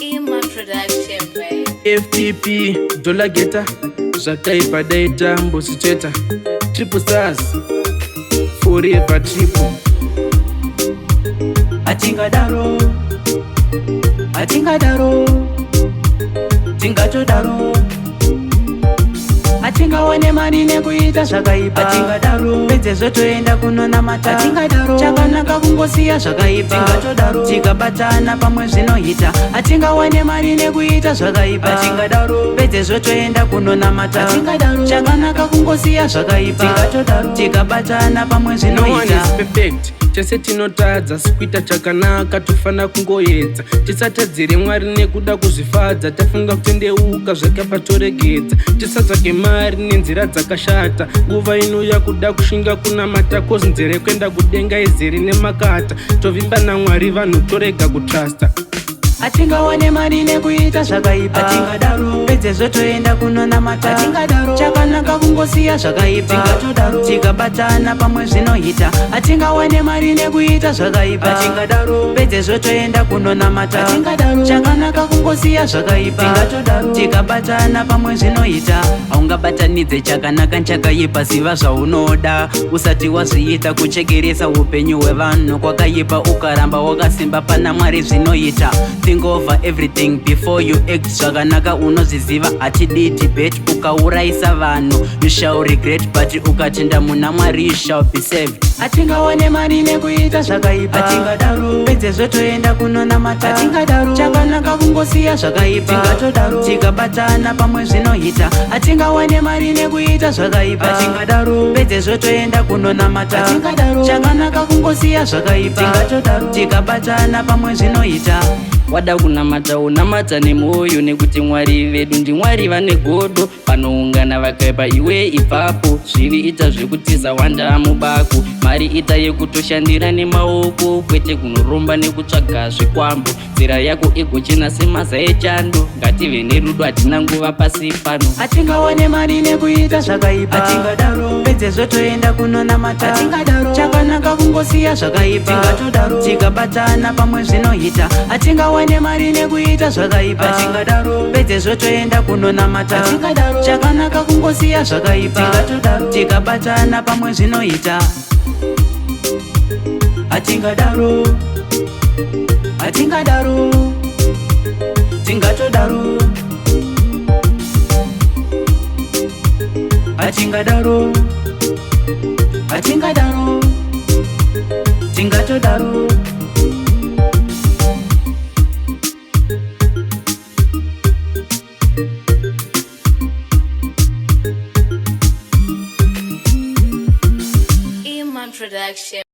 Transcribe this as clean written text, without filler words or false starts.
Iman Production, babe. FTP, Dola Geta, Zakaipa Data, Mbositeta, Triple Stars, Forever Triple. Atinga daro, tingacho daro. Atinga wane mari nekuita zvakaipa. Atinga daro, pedze zvotoenda kunona mata. Atinga daro, chakanaka kungosiya zvakaipa. Tingacho daro, tikabatana pamwe zvinoita. Atinga wane mari nekuita zvakaipa. Atinga daro, pedze zvotoenda kunona mata. Atinga daro, chakanaka kungosiya zvakaipa. Tingacho daro, tikabatana pamwe zvinoita. No one is perfect. Chese tinotadza sikuita chakanaka tofana kungoedza tisatadzire Mwari nekuda kuzvifadza tafunga kutendeuka zvakapatoregedza tisatsvake mari nenzira dzakashata nguva inouya kuda kushinga kunamata kozi nzere kuenda kudenga izere nemakata tovimba naMwari vanhu torega kutrasta. Atinga wane mari nekuita zvakaipa. Atinga daro, pedze zvotoenda kunona mata. Atinga daro, chakanaka kungosiya zvakaipa. Tingacho daro, tikabatana pamwe zvinoita. Atinga wane mari nekuita zvakaipa. Atinga daro, pedze zvotoenda kunona mata. Atinga daro, chakanaka kungosiya zvakaipa. Tingacho daro, tikabatana pamwe zvinoita. Haungabatanidze chakanaka nechakaipa, ziva zvaunoda usati wazviita. Kuchekeresa upenyu hwevanhu kwakaipa, ukaramba wakasimba pana Mwari zvinoita. Think over everything before you act. Zvakanaka unozviziva, hatidi debate. Ukauraisa vanhu you shall regret, but ukatenda muna Mwari you shall be saved. Atinga wane mari nekuita zvakaipa. Atinga daro, pedze zvotoenda kunona mata. Atinga daro, chakanaka kungosiya zvakaipa. Tingacho daro, tikabatana pamwe zvinoita. Atinga wane mari nekuita zvakaipa. Atinga daro, pedze zvotoenda kunona mata. Atinga daro, chakanaka kungosiya zvakaipa. Tingacho daro, tikabatana pamwe zvinoita. Wada kunamata unamata nemwoyo, nekuti Mwari vedu ndiMwari vane godo. Panoungana vakaipa iwe ipapo, zvivi ita zvekutiza wanda mubako. Mari ita yekutoshandira nemaoko, kwete kunoromba nekutsvaga zvikwambo. Nzira yako igochena semaza echando, ngative nerudo hatina nguva pasi pano. Atinga wane mari nekuita zvakaipa. Atinga daro, pedze zvotoenda kunona mata. Atinga daro, chakanaka kungosiya zvakaipa. Tingacho daro, tikabatana pamwe zvinoita. Atinga wane mari nekuita zvakaipa. Atinga daro, pedze zvotoenda kunona mata. Atinga daro, chakanaka kungosiya zvakaipa. Tingacho daro, tikabatana pamwe zvinoita. Atinga daro, tingacho daro. Atinga daro, tingacho daro. Iman Production.